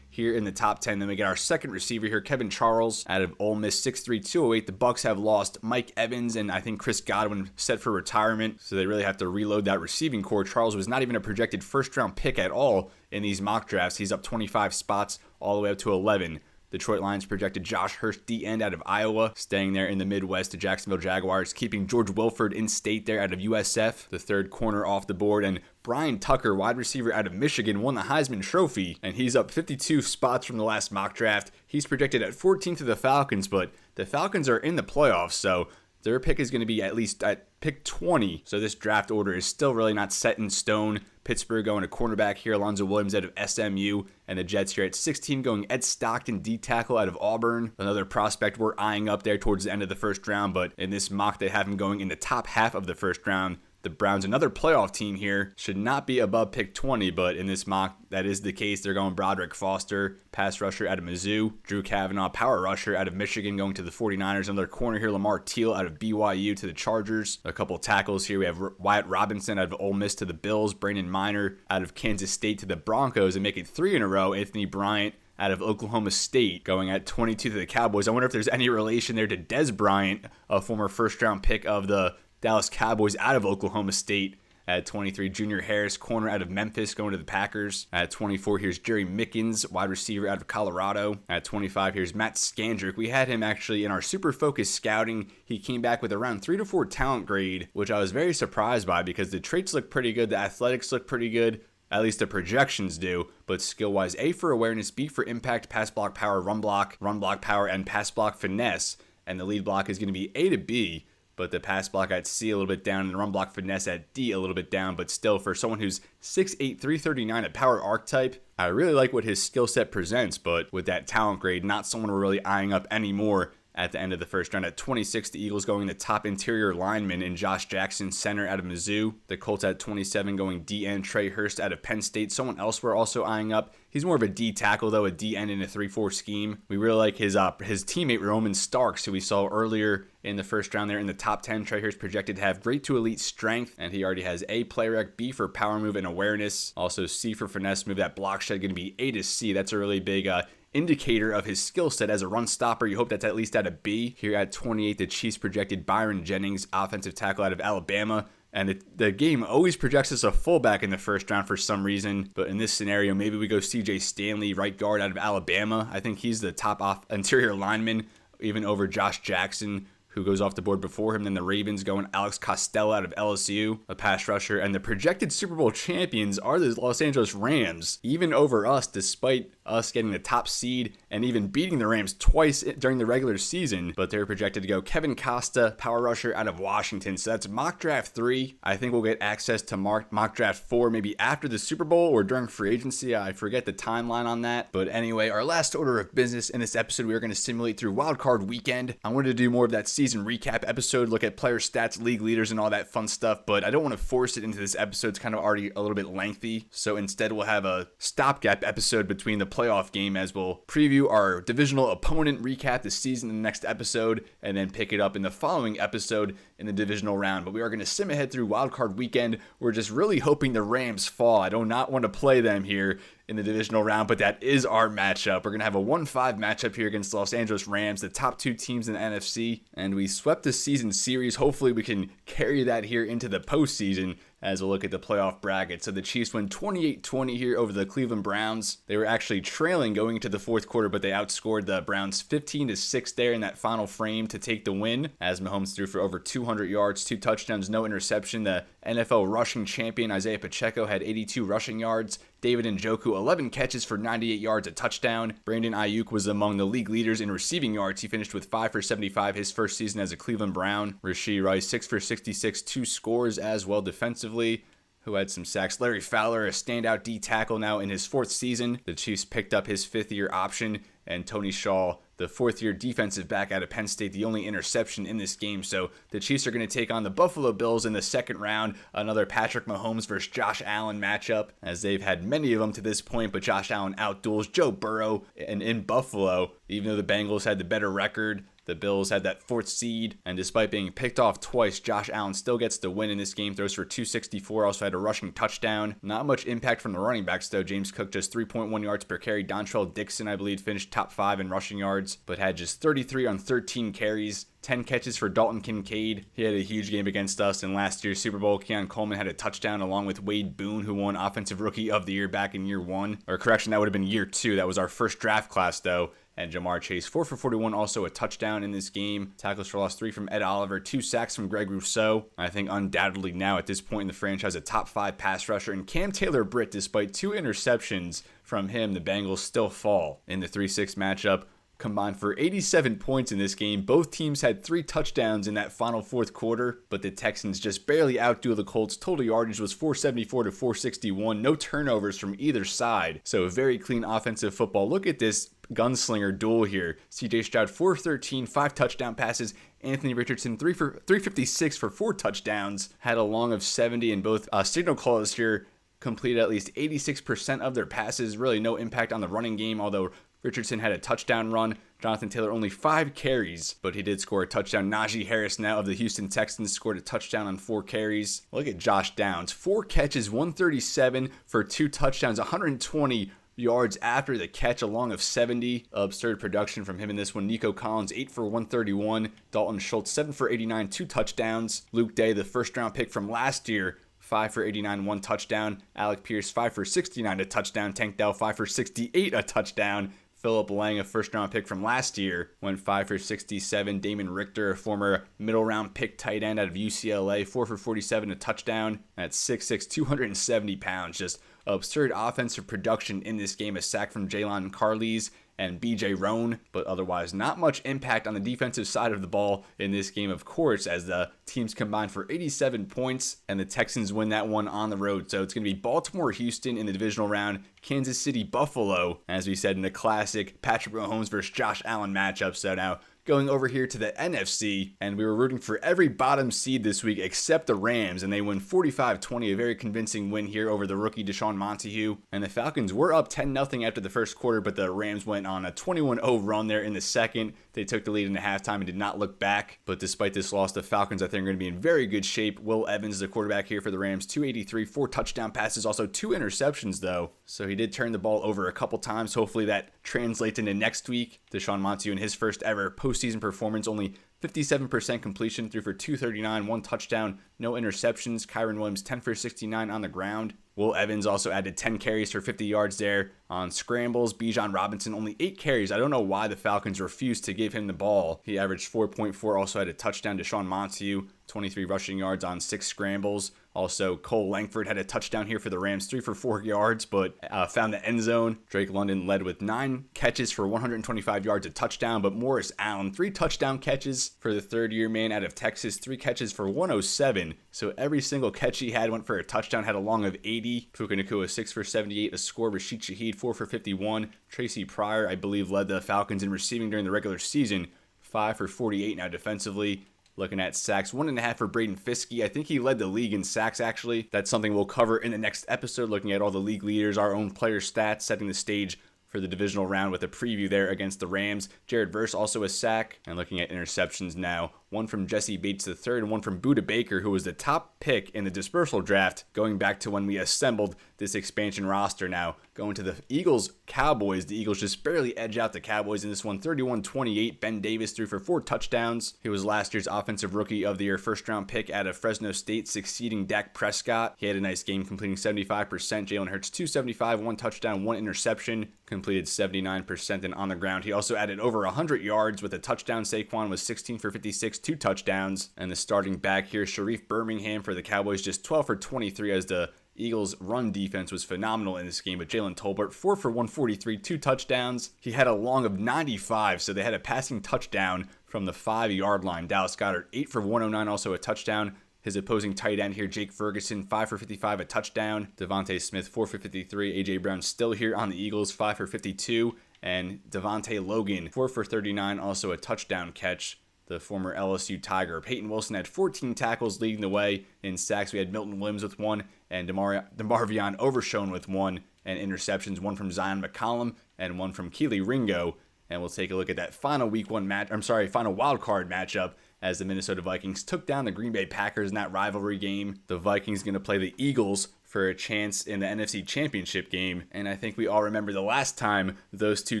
here in the top 10. Then we get our second receiver here, Kevin Charles out of Ole Miss, 6'3", 208. The Bucs have lost Mike Evans and I think Chris Godwin set for retirement, so they really have to reload that receiving core. Charles was not even a projected first-round pick at all in these mock drafts. He's up 25 spots all the way up to 11. Detroit Lions projected Josh Hurst, D-end out of Iowa, staying there in the Midwest. The Jacksonville Jaguars keeping George Wilford in state there out of USF, the third corner off the board. And Brian Tucker, wide receiver out of Michigan, won the Heisman Trophy, and he's up 52 spots from the last mock draft. He's projected at 14th to the Falcons, but the Falcons are in the playoffs, so their pick is going to be at least at pick 20. So this draft order is still really not set in stone. Pittsburgh going to cornerback here, Alonzo Williams out of SMU, and the Jets here at 16 going Ed Stockton, D-tackle out of Auburn. Another prospect we're eyeing up there towards the end of the first round, but in this mock they have him going in the top half of the first round. The Browns, another playoff team here, should not be above pick 20, but in this mock, that is the case. They're going Broderick Foster, pass rusher out of Mizzou. Drew Kavanaugh, power rusher out of Michigan, going to the 49ers. Another corner here, Lamar Teal out of BYU to the Chargers. A couple tackles here. We have Wyatt Robinson out of Ole Miss to the Bills. Brandon Miner out of Kansas State to the Broncos, and make it 3 in a row. Anthony Bryant out of Oklahoma State, going at 22 to the Cowboys. I wonder if there's any relation there to Dez Bryant, a former first-round pick of the Dallas Cowboys, out of Oklahoma State. At 23, Junior Harris, corner out of Memphis, going to the Packers. At 24, here's Jerry Mickens, wide receiver out of Colorado. At 25, here's Matt Skandrick. We had him actually in our super focused scouting. He came back with around 3 to 4 talent grade, which I was very surprised by because the traits look pretty good, the athletics look pretty good. At least the projections do, but skill-wise, A for awareness, B for impact, pass block power, run block power, and pass block finesse. And the lead block is going to be A to B, but the pass block at C a little bit down, and the run block finesse at D a little bit down. But still, for someone who's 6'8", 339, a power archetype, I really like what his skill set presents, but with that talent grade, not someone we're really eyeing up anymore. At the end of the first round, at 26, the Eagles going the top interior lineman in Josh Jackson, center out of Mizzou. The Colts at 27 going D-end Trey Hurst out of Penn State. Someone else we're also eyeing up. He's more of a D tackle, though, a D-end in a 3-4 scheme. We really like his teammate Roman Starks, who we saw earlier in the first round there in the top 10. Trey Hurst projected to have great to elite strength, and he already has A, play rec, B for power move and awareness. Also C for finesse move. That block shed going to be A to C. That's a really big indicator of his skill set as a run stopper. You hope that's at least at a B. Here at 28, the Chiefs projected Byron Jennings, offensive tackle out of Alabama. And the game always projects us a fullback in the first round for some reason. But in this scenario, maybe we go CJ Stanley, right guard out of Alabama. I think he's the top interior lineman, even over Josh Jackson, who goes off the board before him. Then the Ravens going Alex Costello out of LSU, a pass rusher. And the projected Super Bowl champions are the Los Angeles Rams, even over us, despite us getting the top seed and even beating the Rams twice during the regular season. But they're projected to go Kevin Costa, power rusher out of Washington. So that's mock draft 3. I think we'll get access to mock draft 4 maybe after the Super Bowl or during free agency. I forget the timeline on that. But anyway, our last order of business in this episode, we are going to simulate through Wild Card Weekend. I wanted to do more of that season recap episode, look at player stats, league leaders, and all that fun stuff, but I don't want to force it into this episode. It's kind of already a little bit lengthy, so instead we'll have a stopgap episode between the playoff game as we'll preview our divisional opponent, recap the season in the next episode, and then pick it up in the following episode in the divisional round. But we are going to sim ahead through wildcard weekend. We're just really hoping the Rams fall. I do not want to play them here in the divisional round, but that is our matchup. We're going to have a 1-5 matchup here against the Los Angeles Rams, the top two teams in the NFC, and we swept the season series. Hopefully we can carry that here into the postseason as we'll look at the playoff bracket. So the Chiefs win 28-20 here over the Cleveland Browns. They were actually trailing going into the fourth quarter, but they outscored the Browns 15-6 there in that final frame to take the win, as Mahomes threw for over 200 yards, 2 touchdowns, no interception. The NFL rushing champion Isaiah Pacheco had 82 rushing yards. David Njoku, 11 catches for 98 yards, a touchdown. Brandon Ayuk was among the league leaders in receiving yards. He finished with 5 for 75 his first season as a Cleveland Brown. Rashee Rice, 6 for 66, 2 scores as well defensively, who had some sacks. Larry Fowler, a standout D tackle now in his 4th season. The Chiefs picked up his 5th-year option, and Tony Shaw, the 4th-year defensive back out of Penn State, the only interception in this game. So the Chiefs are going to take on the Buffalo Bills in the second round, another Patrick Mahomes versus Josh Allen matchup, as they've had many of them to this point, but Josh Allen outduels Joe Burrow. And in Buffalo, even though the Bengals had the better record, the Bills had that 4th seed, and despite being picked off twice, Josh Allen still gets the win in this game, throws for 264, also had a rushing touchdown. Not much impact from the running backs though. James Cook just 3.1 yards per carry. Dontrell Dixon, I believe, finished top 5 in rushing yards, but had just 33 on 13 carries. 10 catches for Dalton Kincaid. He had a huge game against us in last year's Super Bowl. Keon Coleman had a touchdown along with Wade Boone, who won Offensive Rookie of the Year back in year 1. Or correction, that would have been year 2. That was our first draft class though. And Jamar Chase, 4 for 41, also a touchdown in this game. Tackles for loss, 3 from Ed Oliver, 2 sacks from Greg Rousseau. I think undoubtedly now at this point in the franchise, a top 5 pass rusher. And Cam Taylor-Britt, despite 2 interceptions from him, the Bengals still fall in the 3-6 matchup. Combined for 87 points in this game. Both teams had 3 touchdowns in that final 4th quarter, but the Texans just barely outdueled the Colts. Total yardage was 474 to 461. No turnovers from either side. So a very clean offensive football. Look at this gunslinger duel here. CJ Stroud 4 for 13, 5 touchdown passes. Anthony Richardson 356 for 4 touchdowns. Had a long of 70, and both signal callers here completed at least 86% of their passes. Really no impact on the running game, although Richardson had a touchdown run. Jonathan Taylor only 5 carries, but he did score a touchdown. Najee Harris now of the Houston Texans scored a touchdown on 4 carries. Look at Josh Downs. 4 catches, 137 for 2 touchdowns, 120 yards after the catch, along of 70. Absurd production from him in this one. Nico Collins, 8 for 131. Dalton Schultz, 7 for 89, 2 touchdowns. Luke Day, the first-round pick from last year, 5 for 89, 1 touchdown. Alec Pierce, 5 for 69, a touchdown. Tank Dell, 5 for 68, a touchdown. Philip Lang, a first-round pick from last year, went 5 for 67. Damon Richter, a former middle-round pick tight end out of UCLA, 4 for 47, a touchdown. At 6'6", 270 pounds. Just absurd offensive production in this game. A sack from Jalen Carles and BJ Roan, but otherwise not much impact on the defensive side of the ball in this game, of course, as the teams combined for 87 points, and the Texans win that one on the road. So it's going to be Baltimore-Houston in the divisional round, Kansas City-Buffalo, as we said, in a classic Patrick Mahomes versus Josh Allen matchup. So now going over here to the NFC, and we were rooting for every bottom seed this week except the Rams, and they win 45-20, a very convincing win here over the rookie Deshaun Montague. And the Falcons were up 10-0 after the first quarter, but the Rams went on a 21-0 run there in the second. They took the lead into halftime and did not look back. But despite this loss, the Falcons, I think, are going to be in very good shape. Will Evans, the quarterback here for the Rams, 283, 4 touchdown passes, also 2 interceptions, though. So he did turn the ball over a couple times. Hopefully that translates into next week. Deshaun Montague in his first ever postseason performance, only 57% completion, threw for 239, 1 touchdown, no interceptions. Kyron Williams, 10 for 69 on the ground. Will Evans also added 10 carries for 50 yards there on scrambles. Bijan Robinson, only 8 carries. I don't know why the Falcons refused to give him the ball. He averaged 4.4, also had a touchdown. Deshaun Montague, 23 rushing yards on 6 scrambles. Also, Cole Langford had a touchdown here for the Rams, 3 for 4 yards, but found the end zone. Drake London led with 9 catches for 125 yards, a touchdown, but Morris Allen, 3 touchdown catches for the third-year man out of Texas, 3 catches for 107. So every single catch he had went for a touchdown, had a long of 80. Puka Nacua, 6 for 78, a score. Rashid Shaheed, 4 for 51. Tracy Pryor, I believe, led the Falcons in receiving during the regular season, 5 for 48 now defensively. Looking at sacks, 1.5 for Braden Fiske. I think he led the league in sacks, actually. That's something we'll cover in the next episode, looking at all the league leaders, our own player stats, setting the stage for the divisional round with a preview there against the Rams. Jared Verse also a sack. And looking at interceptions now, one from Jesse Bates III and one from Budda Baker, who was the top pick in the dispersal draft, going back to when we assembled this expansion roster. Now going to the Eagles-Cowboys. The Eagles just barely edge out the Cowboys in this one, 31-28. Ben Davis threw for 4 touchdowns. He was last year's Offensive Rookie of the Year first-round pick out of Fresno State, succeeding Dak Prescott. He had a nice game, completing 75%. Jalen Hurts, 275, 1 touchdown, 1 interception, completed 79% and on the ground. He also added over 100 yards with a touchdown. Saquon was 16 for 56, 2 touchdowns. And the starting back here, Sharif Birmingham for the Cowboys, just 12 for 23 as the Eagles' run defense was phenomenal in this game, but Jalen Tolbert, 4 for 143, 2 touchdowns. He had a long of 95, so they had a passing touchdown from the 5-yard line. Dallas Goedert, 8 for 109, also a touchdown. His opposing tight end here, Jake Ferguson, 5 for 55, a touchdown. Devontae Smith, 4 for 53. A.J. Brown still here on the Eagles, 5 for 52. And Devontae Logan, 4 for 39, also a touchdown catch. The former LSU Tiger. Peyton Wilson had 14 tackles leading the way. In sacks, we had Milton Williams with 1 and DeMarvion Overshown with 1. And interceptions, 1 from Zion McCollum and 1 from Keely Ringo. And we'll take a look at that final final wild card matchup as the Minnesota Vikings took down the Green Bay Packers in that rivalry game. The Vikings going to play the Eagles for a chance in the NFC Championship game. And I think we all remember the last time those two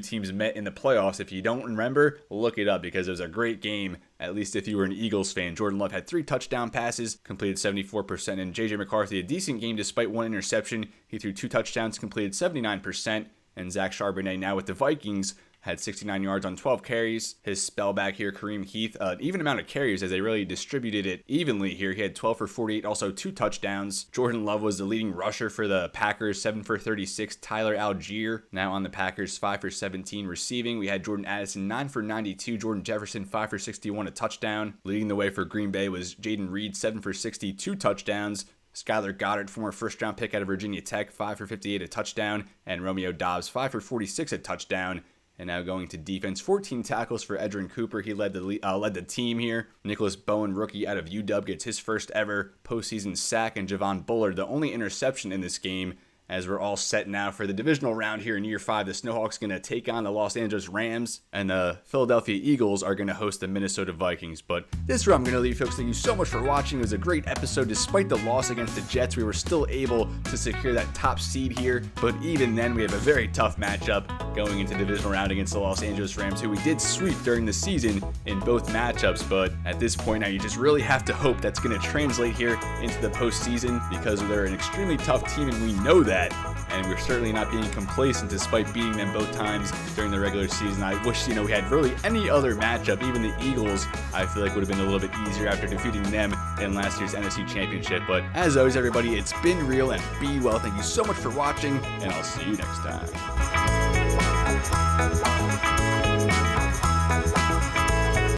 teams met in the playoffs. If you don't remember, look it up because it was a great game, at least if you were an Eagles fan. Jordan Love had 3 touchdown passes, completed 74%, and J.J. McCarthy, a decent game despite 1 interception. He threw 2 touchdowns, completed 79%, and Zach Charbonnet, now with the Vikings, had 69 yards on 12 carries. His spellback here, Kareem Heath, even amount of carries as they really distributed it evenly here. He had 12 for 48, also 2 touchdowns. Jordan Love was the leading rusher for the Packers, 7 for 36. Tyler Algier, now on the Packers, 5 for 17 receiving. We had Jordan Addison, 9 for 92. Jordan Jefferson, 5 for 61, a touchdown. Leading the way for Green Bay was Jaden Reed, 7 for 60, 2 touchdowns. Skyler Goddard, former first-round pick out of Virginia Tech, 5 for 58, a touchdown. And Romeo Doubs, 5 for 46, a touchdown. And now going to defense, 14 tackles for Edrin Cooper. He led the team here. Nicholas Bowen, rookie out of UW, gets his first ever postseason sack. And Javon Bullard, the only interception in this game, as we're all set now for the divisional round here in Year 5. The Snowhawks going to take on the Los Angeles Rams, and the Philadelphia Eagles are going to host the Minnesota Vikings. But this is where I'm going to leave, folks. Thank you so much for watching. It was a great episode. Despite the loss against the Jets, we were still able to secure that top seed here. But even then, we have a very tough matchup going into the divisional round against the Los Angeles Rams, who we did sweep during the season in both matchups. But at this point now, you just really have to hope that's going to translate here into the postseason, because they're an extremely tough team, and we know that. And we're certainly not being complacent despite beating them both times during the regular season. I wish, we had really any other matchup. Even the Eagles, I feel like would have been a little bit easier after defeating them in last year's NFC Championship. But as always, everybody, it's been real and be well. Thank you so much for watching, and I'll see you next time.